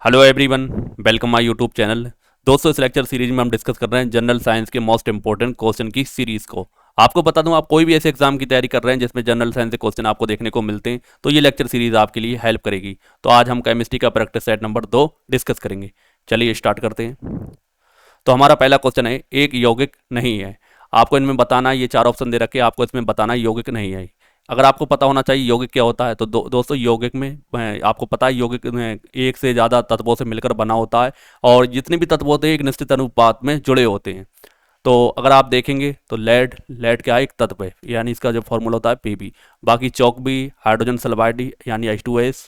Hello everyone, welcome my YouTube channel. दोस्तों, इस lecture series में हम डिस्कस कर रहे हैं जनरल साइंस के मोस्ट इंपॉर्टेंट क्वेश्चन की सीरीज को। आपको बता दूं, आप कोई भी ऐसे एग्जाम की तैयारी कर रहे हैं जिसमें जनरल साइंस के क्वेश्चन आपको देखने को मिलते हैं, तो ये लेक्चर सीरीज आपके लिए हेल्प करेगी। तो आज हम केमिस्ट्री का प्रैक्टिस सेट नंबर 2 डिस्कस करेंगे। चलिए स्टार्ट करते हैं। तो हमारा पहला क्वेश्चन है, एक यौगिक नहीं है। आपको इनमें बताना है, ये 4 ऑप्शन दे रखे हैं, आपको इसमें बताना है यौगिक नहीं है। अगर आपको पता होना चाहिए यौगिक क्या होता है, तो दोस्तों यौगिक में आपको पता है यौगिक में एक से ज़्यादा तत्वों से मिलकर बना होता है, और जितने भी तत्व होते हैं एक निश्चित अनुपात में जुड़े होते हैं। तो अगर आप देखेंगे तो लेड लेड क्या है, एक तत्व है, यानी इसका जो फॉर्मूला होता है Pb। बाकी चौक भी, हाइड्रोजन सल्फाइड यानी H2S,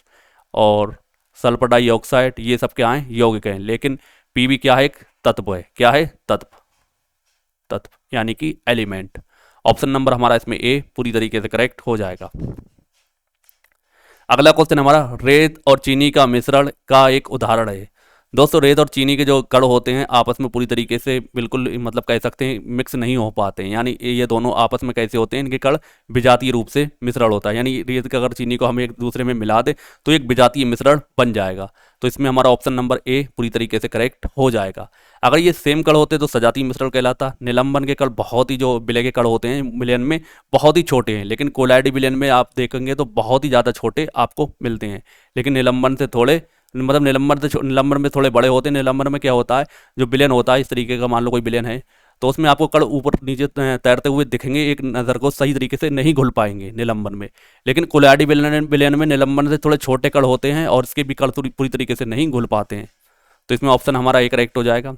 और सल्फर डाइऑक्साइड, ये सब क्या है, यौगिक हैं। लेकिन Pb क्या है, एक तत्व है। क्या है, तत्व। तत्व यानी कि एलिमेंट। ऑप्शन नंबर हमारा इसमें ए पूरी तरीके से करेक्ट हो जाएगा। अगला क्वेश्चन हमारा, रेत और चीनी का मिश्रण का एक उदाहरण है। दोस्तों, रेत और चीनी के जो कण होते हैं आपस में पूरी तरीके से बिल्कुल मतलब कह सकते हैं मिक्स नहीं हो पाते हैं, यानी ये दोनों आपस में कैसे होते हैं, इनके कण विजातीय रूप से मिश्रण होता है। यानी रेत का अगर चीनी को हम एक दूसरे में मिला दें तो एक विजातीय मिश्रण बन जाएगा। तो इसमें हमारा ऑप्शन नंबर ए पूरी तरीके से करेक्ट हो जाएगा। अगर ये सेम कण होते तो सजातीय मिश्रण कहलाता। निलंबन के कण बहुत ही, जो विलय के कण होते हैं मिलियन में बहुत ही छोटे हैं, लेकिन कोलाइडी विलयन में आप देखेंगे तो बहुत ही ज़्यादा छोटे आपको मिलते हैं। लेकिन निलंबन से थोड़े, मतलब निलंबन में थोड़े बड़े होते हैं। निलंबन में क्या होता है, जो विलयन होता है इस तरीके का, मान लो कोई विलयन है तो उसमें आपको कण ऊपर नीचे तैरते हुए दिखेंगे, एक नज़र को सही तरीके से नहीं घुल पाएंगे निलंबन में। लेकिन कोलाइडी विलयन में निलंबन से थोड़े छोटे कण होते हैं और इसके भी कण पूरी तरीके से नहीं घुल पाते हैं। तो इसमें ऑप्शन हमारा एक करेक्ट हो जाएगा।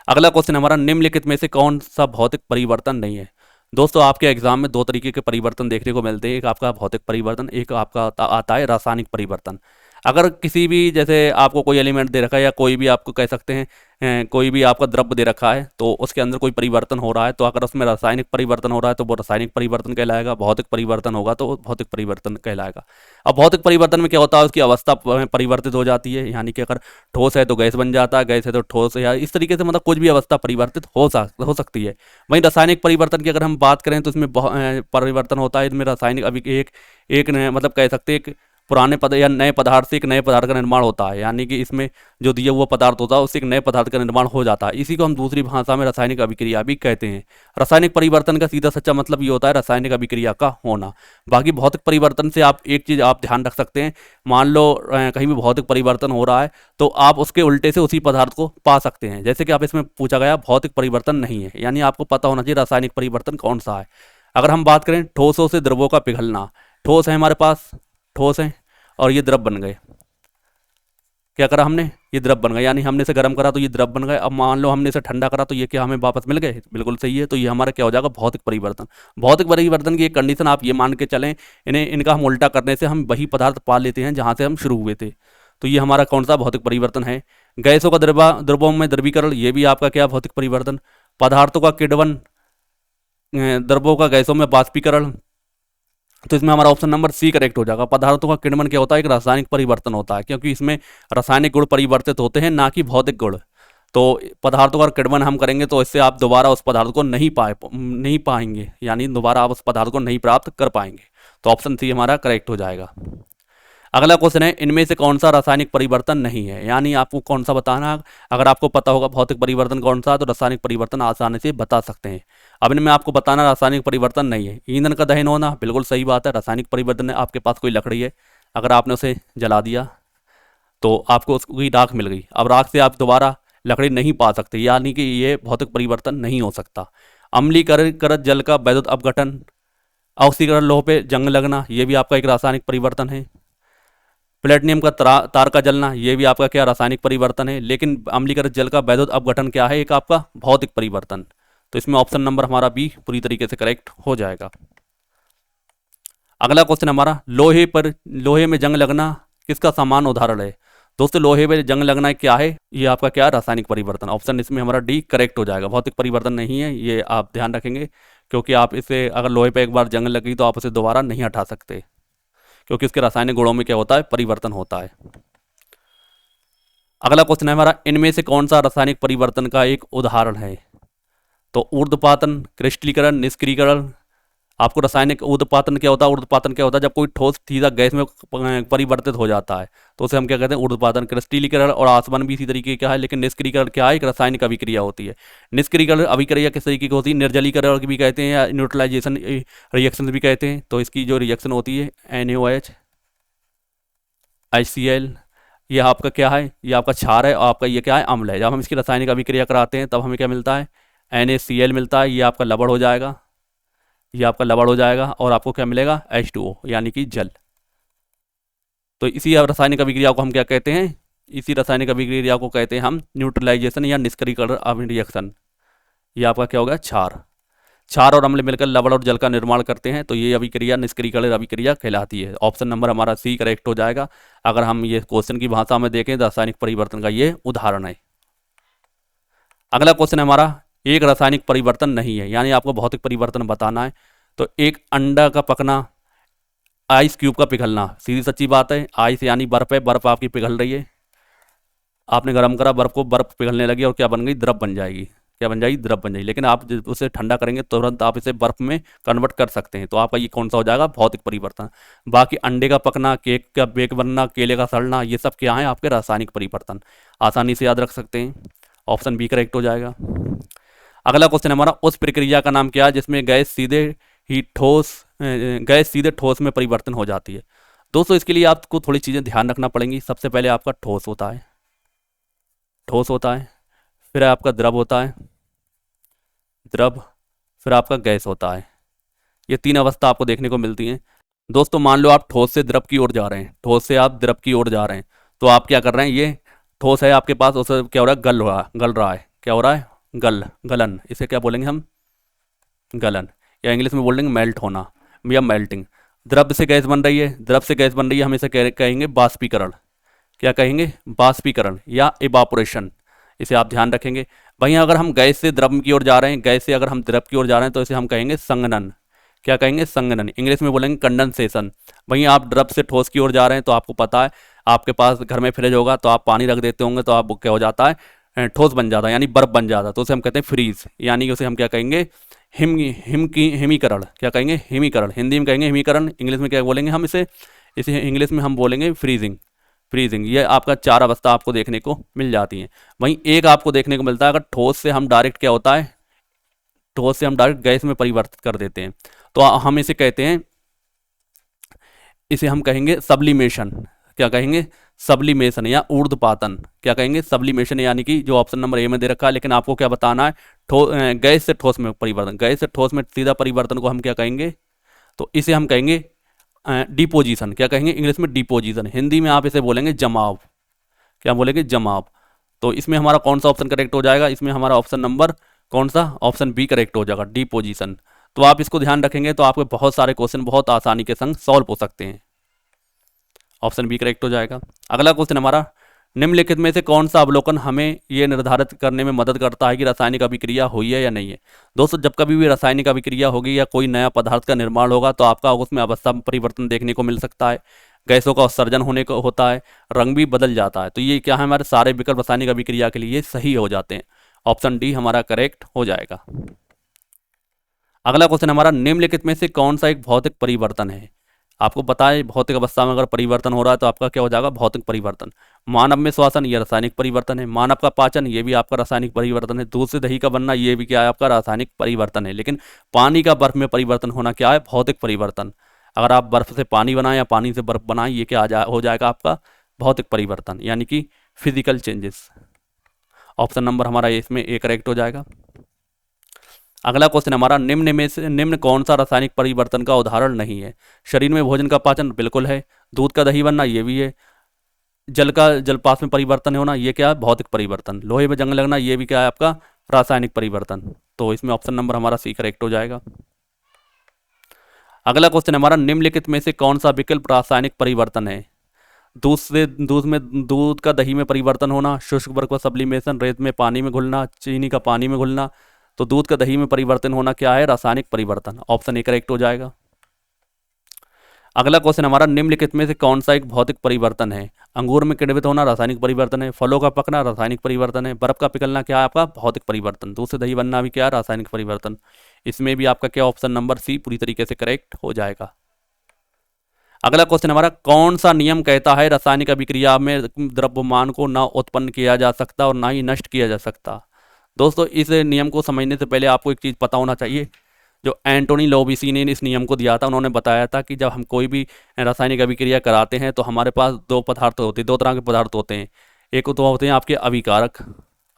अगला क्वेश्चन हमारा, निम्नलिखित में से कौन सा भौतिक परिवर्तन नहीं है। दोस्तों, आपके एग्जाम में 2 तरीके के परिवर्तन देखने को मिलते हैं, एक आपका भौतिक परिवर्तन, एक आपका आता है रासायनिक परिवर्तन। अगर किसी भी, जैसे आपको कोई एलिमेंट दे रखा है या कोई भी आपको कह सकते हैं कोई भी आपका द्रव्य दे रखा है, तो उसके अंदर कोई परिवर्तन हो रहा है, तो अगर उसमें रासायनिक परिवर्तन हो रहा है तो वो रासायनिक परिवर्तन कहलाएगा। भौतिक परिवर्तन होगा तो भौतिक परिवर्तन कहलाएगा। अब भौतिक परिवर्तन में क्या होता है, उसकी अवस्था परिवर्तित हो जाती है, यानी कि अगर ठोस है तो गैस बन जाता है, गैस है तो ठोस है, या इस तरीके से मतलब कुछ भी अवस्था परिवर्तित हो सकती है। वहीं रासायनिक परिवर्तन की अगर हम बात करें तो इसमें परिवर्तन होता है, इसमें रासायनिक अभी एक मतलब कह सकते हैं एक पुराने पदार्थ या नए पदार्थ से एक नए पदार्थ का निर्माण होता है, यानी कि इसमें जो दिया हुआ पदार्थ होता है उससे एक नए पदार्थ का निर्माण हो जाता है। इसी को हम दूसरी भाषा में रासायनिक अभिक्रिया भी कहते हैं। रासायनिक परिवर्तन का सीधा सच्चा मतलब ये होता है रासायनिक अभिक्रिया का होना। बाकी भौतिक परिवर्तन से आप एक चीज़ आप ध्यान रख सकते हैं, मान लो कहीं भी भौतिक परिवर्तन हो रहा है तो आप उसके उल्टे से उसी पदार्थ को पा सकते हैं। जैसे कि आप इसमें पूछा गया भौतिक परिवर्तन नहीं है, यानी आपको पता होना चाहिए रासायनिक परिवर्तन कौन सा है। अगर हम बात करें ठोसों से द्रवों का पिघलना, ठोस है हमारे पास, ठोस है और ये द्रव बन गए। क्या करा हमने, ये द्रव बन गए, यानी हमने इसे गर्म करा तो ये द्रव बन गए। अब मान लो हमने इसे ठंडा करा तो ये क्या हमें वापस मिल गए, बिल्कुल सही है। तो ये हमारा क्या हो जाएगा, भौतिक परिवर्तन। भौतिक परिवर्तन की एक कंडीशन आप ये मान के चलें, इनका हम उल्टा करने से हम वही पदार्थ पा लेते हैं जहाँ से हम शुरू हुए थे। तो ये हमारा कौन सा भौतिक परिवर्तन है। गैसों का द्रवों में द्रवीकरण, ये भी आपका क्या भौतिक परिवर्तन। पदार्थों का किण्वन, द्रवों का गैसों में बाष्पीकरण, तो इसमें हमारा ऑप्शन नंबर सी करेक्ट हो जाएगा। पदार्थों का किण्वन क्या होता है, एक रासायनिक परिवर्तन होता है, क्योंकि इसमें रासायनिक गुण परिवर्तित होते हैं ना कि भौतिक गुण। तो पदार्थों का किण्वन हम करेंगे तो इससे आप दोबारा उस पदार्थ को नहीं पाएंगे, यानी दोबारा आप उस पदार्थ को नहीं प्राप्त कर पाएंगे। तो ऑप्शन सी हमारा करेक्ट हो जाएगा। अगला क्वेश्चन है, इनमें से कौन सा रासायनिक परिवर्तन नहीं है, यानी आपको कौन सा बताना। अगर आपको पता होगा भौतिक परिवर्तन कौन सा, तो रासायनिक परिवर्तन आसानी से बता सकते हैं। अब इनमें आपको बताना रासायनिक परिवर्तन नहीं है। ईंधन का दहन होना, बिल्कुल सही बात है, रासायनिक परिवर्तन है। आपके पास कोई लकड़ी है, अगर आपने उसे जला दिया तो आपको उसकी राख मिल गई। अब राख से आप दोबारा लकड़ी नहीं पा सकते, यानी कि ये भौतिक परिवर्तन नहीं हो सकता। अम्लीकरण जल का वैद्युत अपघटन, ऑक्सीकरण लौह पे जंग लगना, ये भी आपका एक रासायनिक परिवर्तन है। प्लेटिनियम का तार का जलना, ये भी आपका क्या रासायनिक परिवर्तन है। लेकिन अम्लीकरण जल का वैद्युत अपघटन क्या है, एक आपका भौतिक परिवर्तन। तो इसमें ऑप्शन नंबर हमारा बी पूरी तरीके से करेक्ट हो जाएगा। अगला क्वेश्चन हमारा, लोहे में जंग लगना किसका समान उदाहरण है। दोस्तों, लोहे में जंग लगना क्या है, ये आपका क्या रासायनिक परिवर्तन। ऑप्शन इसमें हमारा डी करेक्ट हो जाएगा। भौतिक परिवर्तन नहीं है, ये आप ध्यान रखेंगे, क्योंकि आप इसे अगर लोहे पे एक बार जंग लगी तो आप उसे दोबारा नहीं हटा सकते, क्योंकि इसके रासायनिक गुणों में क्या होता है, परिवर्तन होता है। अगला क्वेश्चन है हमारा, इनमें से कौन सा रासायनिक परिवर्तन का एक उदाहरण है। तो ऊर्ध्वपातन, क्रिस्टलीकरण, निष्क्रियकरण, आपको रासायनिक ऊर्ध्वपातन क्या होता है? ऊर्ध्वपातन क्या होता है? जब कोई ठोस सीधा गैस में परिवर्तित हो जाता है तो उसे हम क्या कहते हैं? ऊर्ध्वपातन। क्रिस्टलीकरण और आसवन भी इसी तरीके का है, लेकिन निष्क्रियकरण क्या है? एक रासायनिक अभिक्रिया होती है। निष्क्रियकरण अभिक्रिया किस तरीके की होती है? निर्जलीकरण भी कहते हैं या न्यूट्रलाइजेशन रिएक्शन भी कहते हैं। तो इसकी जो रिएक्शन होती है NaOH HCl, ये आपका क्या है? ये आपका क्षार है और आपका ये क्या है? अम्ल है। जब हम इसकी रासायनिक अभिक्रिया कराते हैं तब हमें क्या मिलता है? NaCl मिलता है। ये आपका लवण हो जाएगा, ये आपका लवण हो जाएगा और आपको क्या मिलेगा? H2O यानी कि जल। तो इसी रासायनिक अभिक्रिया को हम क्या कहते हैं? इसी रासायनिक अभिक्रिया को कहते हैं हम न्यूट्रलाइजेशन या निष्क्रियकरण रिएक्शन। ये आपका क्या होगा? क्षार। क्षार और अम्ल मिलकर लवण और जल का निर्माण करते हैं, तो ये अभिक्रिया निष्क्रियकरण अभिक्रिया कहलाती है। ऑप्शन नंबर हमारा C करेक्ट हो जाएगा। अगर हम ये क्वेश्चन की भाषा में देखें तो रासायनिक परिवर्तन का ये उदाहरण है। अगला क्वेश्चन हमारा एक रासायनिक परिवर्तन नहीं है, यानी आपको भौतिक परिवर्तन बताना है। तो एक अंडा का पकना, आइस क्यूब का पिघलना, सीधी सच्ची बात है। आइस यानी बर्फ है, बर्फ आपकी पिघल रही है, आपने गर्म करा बर्फ को, बर्फ पिघलने लगी और क्या बन गई? द्रव बन जाएगी। क्या बन जाएगी? द्रव बन जाएगी। लेकिन आप उसे ठंडा करेंगे तुरंत आप इसे बर्फ में कन्वर्ट कर सकते हैं। तो आपका ये कौन सा हो जाएगा? भौतिक परिवर्तन। बाकी अंडे का पकना, केक का बेक बनना, केले का सड़ना, ये सब क्या है? आपके रासायनिक परिवर्तन। आसानी से याद रख सकते हैं। ऑप्शन B करेक्ट हो जाएगा। अगला क्वेश्चन हमारा उस प्रक्रिया का नाम क्या है जिसमें गैस सीधे ठोस में परिवर्तन हो जाती है? दोस्तों इसके लिए आपको थोड़ी चीज़ें ध्यान रखना पड़ेंगी। सबसे पहले आपका ठोस होता है, फिर आपका द्रव होता है, फिर आपका गैस होता है। ये 3 अवस्था आपको देखने को मिलती हैं। दोस्तों मान लो आप ठोस से द्रव की ओर जा रहे हैं, तो आप क्या कर रहे हैं? ये ठोस है आपके पास, उसे क्या हो रहा है? गल रहा है। क्या हो रहा है? गलन। इसे क्या बोलेंगे हम? गलन, या इंग्लिश में बोलेंगे मेल्ट होना या मेल्टिंग। द्रव से गैस बन रही है, हम इसे कहेंगे बाष्पीकरण। क्या कहेंगे? बाष्पीकरण या इवापोरेशन। इसे आप ध्यान रखेंगे। वहीं अगर हम गैस से द्रव की ओर जा रहे हैं, तो इसे हम कहेंगे संघनन। क्या कहेंगे? संघनन। इंग्लिश में बोलेंगे कंडेंसेशन। वहीं आप द्रव से ठोस की ओर जा रहे हैं, तो आपको पता है आपके पास घर में फ्रिज होगा, तो आप पानी रख देते होंगे, तो आप क्या हो जाता है? ठोस बन जाता है, यानी बर्फ बन जाता है। तो उसे हम कहते हैं फ्रीज, यानी कि उसे हम क्या कहेंगे? हिमीकरण। क्या कहेंगे? हिमीकरण। हिंदी में कहेंगे हिमीकरण, इंग्लिश में क्या बोलेंगे हम इसे इंग्लिश में हम बोलेंगे फ्रीजिंग। ये आपका 4 अवस्था आपको देखने को मिल जाती हैं। वहीं एक आपको देखने को मिलता है अगर ठोस से हम डायरेक्ट क्या होता है? ठोस से हम डायरेक्ट गैस में परिवर्तित कर देते हैं, तो हम इसे कहते हैं, इसे हम कहेंगे सब्लिमेशन। क्या कहेंगे? सब्लिमेशन या ऊर्ध्वपातन। क्या कहेंगे? सब्लिमेशन, यानी कि जो ऑप्शन नंबर A में दे रखा है। लेकिन आपको क्या बताना है? गैस से ठोस में परिवर्तन। गैस से ठोस में सीधा परिवर्तन को हम क्या कहेंगे? तो इसे हम कहेंगे डिपोजिशन। क्या कहेंगे? इंग्लिश में डिपोजिशन। हिंदी में आप इसे बोलेंगे जमाव। क्या बोलेंगे? जमाव। तो इसमें हमारा कौन सा ऑप्शन करेक्ट हो जाएगा? इसमें हमारा ऑप्शन नंबर कौन सा? ऑप्शन B करेक्ट हो जाएगा, डिपोजिशन। तो आप इसको ध्यान रखेंगे तो आपके बहुत सारे क्वेश्चन बहुत आसानी के संग सॉल्व हो सकते हैं। ऑप्शन B करेक्ट हो जाएगा। अगला क्वेश्चन हमारा, निम्नलिखित में से कौन सा अवलोकन हमें यह निर्धारित करने में मदद करता है कि रासायनिक अभिक्रिया हुई है या नहीं है? दोस्तों जब कभी भी रासायनिक अभिक्रिया होगी या कोई नया पदार्थ का निर्माण होगा, तो आपका उसमें अवस्था परिवर्तन देखने को मिल सकता है, गैसों का उत्सर्जन होने को होता है, रंग भी बदल जाता है। तो ये क्या है? हमारे सारे विकल्प रासायनिक अभिक्रिया के लिए सही हो जाते हैं। ऑप्शन D हमारा करेक्ट हो जाएगा। अगला क्वेश्चन हमारा, निम्नलिखित में से कौन सा एक भौतिक परिवर्तन है? आपको पता है भौतिक अवस्था में अगर परिवर्तन हो रहा है तो आपका क्या हो जाएगा? भौतिक परिवर्तन। मानव में श्वसन, ये रासायनिक परिवर्तन है। मानव का पाचन, ये भी आपका रासायनिक परिवर्तन है। दूध से दही का बनना, ये भी क्या है? आपका रासायनिक परिवर्तन है। लेकिन पानी का बर्फ में परिवर्तन होना क्या है? भौतिक परिवर्तन। अगर आप बर्फ से पानी बनाएं या पानी से बर्फ बनाएं, ये क्या हो जाएगा? आपका भौतिक परिवर्तन, यानी कि फिजिकल चेंजेस। ऑप्शन नंबर हमारा इसमें A करेक्ट हो जाएगा। अगला क्वेश्चन हमारा, निम्न कौन सा रासायनिक परिवर्तन का उदाहरण नहीं है? शरीर में भोजन का पाचन, बिल्कुल है। दूध का दही बनना, ये भी है। जलपास में परिवर्तन होना, ये क्या है? भौतिक परिवर्तन। लोहे में जंग लगना, ये भी क्या है? आपका रासायनिक परिवर्तन। तो इसमें ऑप्शन नंबर हमारा C करेक्ट हो जाएगा। अगला क्वेश्चन हमारा, निम्नलिखित में से कौन सा विकल्प रासायनिक परिवर्तन है? दूध का दही में परिवर्तन होना, शुष्क बर्फ का सब्लिमेशन, रेत में पानी में घुलना, चीनी का पानी में घुलना। तो दूध का दही में परिवर्तन होना क्या है? रासायनिक परिवर्तन। ऑप्शन A करेक्ट हो जाएगा। अगला क्वेश्चन हमारा, निम्नलिखित में से कौन सा एक भौतिक परिवर्तन है? अंगूर में किण्वित होना रासायनिक परिवर्तन है, फलों का पकना रासायनिक परिवर्तन है, बर्फ का पिघलना क्या है आपका? भौतिक परिवर्तन। दूध से दही बनना भी क्या है? रासायनिक परिवर्तन। इसमें भी आपका क्या ऑप्शन नंबर सी पूरी तरीके से करेक्ट हो जाएगा। अगला क्वेश्चन हमारा, कौन सा नियम कहता है रासायनिक अभिक्रिया में द्रव्यमान को ना उत्पन्न किया जा सकता और ना ही नष्ट किया जा सकता? दोस्तों इस नियम को समझने से पहले आपको एक चीज़ पता होना चाहिए। जो एंटोनी लोविसी ने इस नियम को दिया था, उन्होंने बताया था कि जब हम कोई भी रासायनिक अभिक्रिया कराते हैं तो हमारे पास दो पदार्थ होते हैं, दो तरह के पदार्थ होते हैं। एक तो होते हैं आपके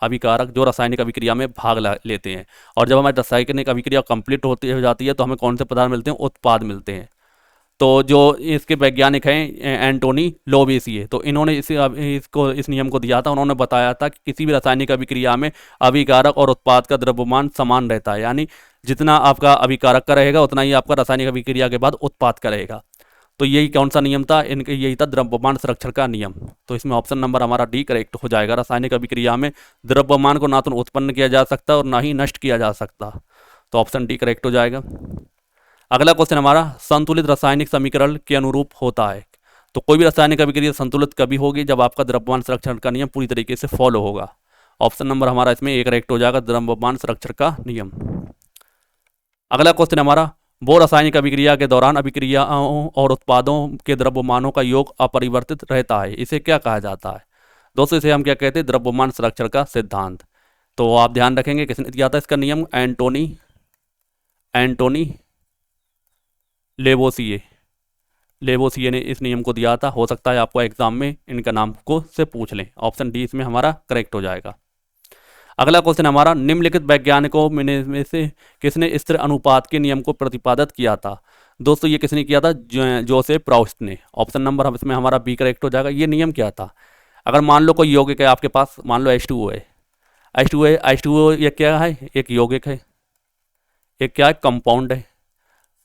अभिकारक जो रासायनिक अभिक्रिया में भाग लेते हैं, और जब हमारी रासायनिक अभिक्रिया कंप्लीट हो जाती है तो हमें कौन से पदार्थ मिलते हैं? उत्पाद मिलते हैं। तो जो इसके वैज्ञानिक हैं एंटोनी लोवेसिए, तो इन्होंने इस नियम को दिया था। उन्होंने बताया था कि किसी भी रासायनिक अभिक्रिया में अभिकारक और उत्पाद का द्रव्यमान समान रहता है, यानी जितना आपका अभिकारक का रहेगा उतना ही आपका रासायनिक अभिक्रिया के बाद उत्पाद का रहेगा। तो यही कौन सा नियम था? इनके यही था द्रव्यमान संरक्षण का नियम। तो इसमें ऑप्शन नंबर हमारा डी करेक्ट हो जाएगा। रासायनिक अभिक्रिया में द्रव्यमान को ना तो उत्पन्न किया जा सकता और ना ही नष्ट किया जा सकता, तो ऑप्शन डी करेक्ट हो जाएगा। अगला क्वेश्चन हमारा, संतुलित रासायनिक समीकरण के अनुरूप होता है। तो कोई भी रासायनिक अभिक्रिया संतुलित कभी होगी? जब आपका द्रव्यमान संरक्षण का नियम पूरी तरीके से फॉलो होगा। ऑप्शन नंबर हमारा इसमें ए करेक्ट हो जाएगा, द्रव्यमान संरक्षण का नियम। अगला क्वेश्चन हमारा, वो रासायनिक अभिक्रिया के दौरान अभिक्रियाओं और उत्पादों के द्रव्यमानों का योग अपरिवर्तित रहता है, इसे क्या कहा जाता है? दोस्तों इसे हम क्या कहते हैं? द्रव्यमान संरक्षण का सिद्धांत। तो आप ध्यान रखेंगे किसने दिया था इसका नियम? एंटोनी लेवोसिए ने इस नियम को दिया था। हो सकता है आपको एग्जाम में इनका नाम को से पूछ लें। ऑप्शन डी इसमें हमारा करेक्ट हो जाएगा। अगला क्वेश्चन हमारा, निम्नलिखित वैज्ञानिकों में से किसने स्थिर अनुपात के नियम को प्रतिपादित किया था? दोस्तों ये किसने किया था? जोसेफ प्राउस्ट ने। ऑप्शन नंबर इसमें हमारा बी करेक्ट हो जाएगा। ये नियम क्या था? अगर मान लो कोई यौगिक है आपके पास, मान लो H2O है, H2O ये क्या है? एक यौगिक है, एक क्या है? कंपाउंड है।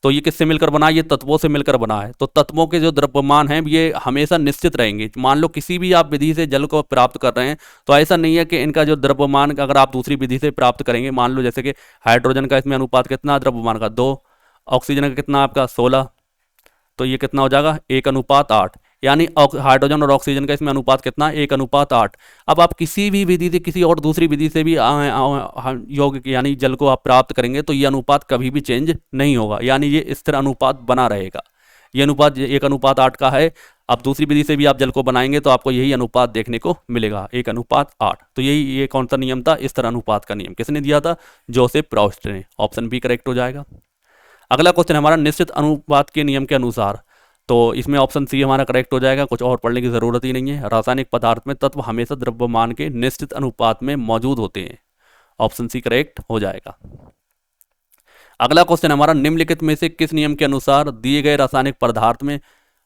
तो ये किससे मिलकर बना है? ये तत्वों से मिलकर बना है। तो तत्वों के जो द्रव्यमान हैं ये हमेशा निश्चित रहेंगे। मान लो किसी भी आप विधि से जल को प्राप्त कर रहे हैं तो ऐसा नहीं है कि इनका जो द्रव्यमान अगर आप दूसरी विधि से प्राप्त करेंगे, मान लो जैसे कि हाइड्रोजन का इसमें अनुपात कितना द्रव्यमान का? 2, ऑक्सीजन का कितना आपका? 16, तो ये कितना हो जाएगा? 1:8, यानी हाइड्रोजन और ऑक्सीजन का इसमें अनुपात कितना? 1:8। अब आप किसी भी विधि से, किसी और दूसरी विधि से भी यौगिक यानी जल को आप प्राप्त करेंगे तो ये अनुपात कभी भी चेंज नहीं होगा, यानी ये स्थिर अनुपात बना रहेगा। ये अनुपात 1:8 का है। अब दूसरी विधि से भी आप जल को बनाएंगे तो आपको यही अनुपात देखने को मिलेगा, 1:8। तो ये कौन सा नियम था? स्थिर अनुपात का नियम। किसने दिया था? जोसेफ प्राउस्ट ने। ऑप्शन बी करेक्ट हो जाएगा। अगला क्वेश्चन हमारा, निश्चित अनुपात के नियम के अनुसार। तो इसमें ऑप्शन सी हमारा करेक्ट हो जाएगा, कुछ और पढ़ने की ज़रूरत ही नहीं है। रासायनिक पदार्थ में तत्व हमेशा द्रव्यमान के निश्चित अनुपात में मौजूद होते हैं। ऑप्शन सी करेक्ट हो जाएगा। अगला क्वेश्चन हमारा, निम्नलिखित में से किस नियम के अनुसार दिए गए रासायनिक पदार्थ में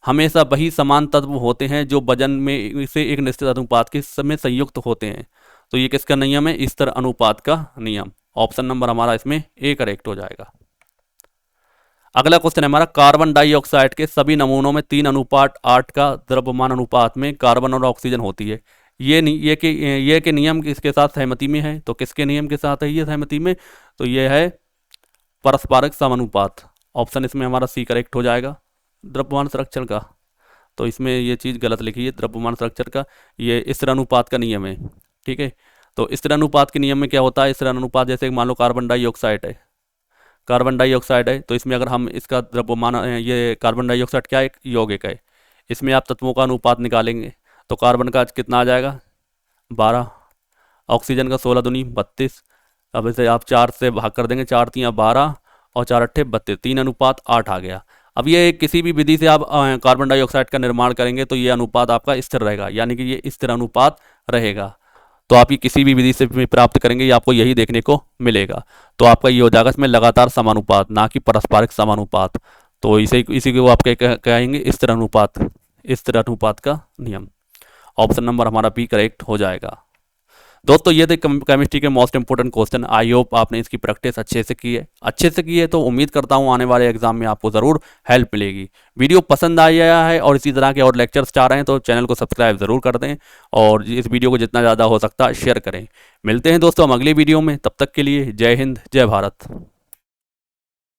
हमेशा वही समान तत्व होते हैं जो वजन में से एक निश्चित अनुपात के समय संयुक्त होते हैं? तो ये किसका नियम है? स्थिर अनुपात का नियम। ऑप्शन नंबर हमारा इसमें ए करेक्ट हो जाएगा। अगला क्वेश्चन हमारा, कार्बन डाइऑक्साइड के सभी नमूनों में 3:8 का द्रव्यमान अनुपात में कार्बन और ऑक्सीजन होती है। ये के नियम किसके साथ सहमति में है? तो किसके नियम के साथ है ये सहमति में? तो ये है पारस्परिक समानुपात। ऑप्शन इसमें हमारा सी करेक्ट हो जाएगा, द्रव्यमान संरक्षण का। तो इसमें ये चीज़ गलत लिखी है, द्रव्यमान संरक्षण का ये स्थिर अनुपात का नियम है। ठीक है, तो स्थिर अनुपात के नियम में क्या होता है? स्थिर अनुपात जैसे मान लो कार्बन डाइऑक्साइड है, तो इसमें अगर हम इसका द्रव्यमान, ये कार्बन डाइऑक्साइड क्या है? एक यौगिक है। इसमें आप तत्वों का अनुपात निकालेंगे तो कार्बन का कितना आ जाएगा? 12, ऑक्सीजन का 16 दूनी 32। अब इसे आप 4 से भाग कर देंगे, 4 3 12 और 4 8 32, 3:8 आ गया। अब ये किसी भी विधि से आप कार्बन डाइऑक्साइड का निर्माण करेंगे तो ये अनुपात आपका स्थिर रहेगा, यानी कि ये स्थिर अनुपात रहेगा। तो आप ये किसी भी विधि से प्राप्त करेंगे ये आपको यही देखने को मिलेगा। तो आपका ये हो जाएगा इसमें लगातार समानुपात, ना कि पारस्परिक समानुपात। तो इसी को आप कहेंगे स्थिर अनुपात का नियम। ऑप्शन नंबर हमारा बी करेक्ट हो जाएगा। दोस्तों ये थे केमिस्ट्री के most important question. I hope आपने इसकी प्रैक्टिस अच्छे से की है तो उम्मीद करता हूँ आने वाले एग्जाम में आपको ज़रूर हेल्प मिलेगी। वीडियो पसंद आया है और इसी तरह के और लेक्चर्स चाह रहे हैं तो चैनल को सब्सक्राइब ज़रूर कर दें और इस वीडियो को जितना ज़्यादा हो सकता है शेयर करें। मिलते हैं दोस्तों हम अगली वीडियो में, तब तक के लिए जय हिंद जय भारत।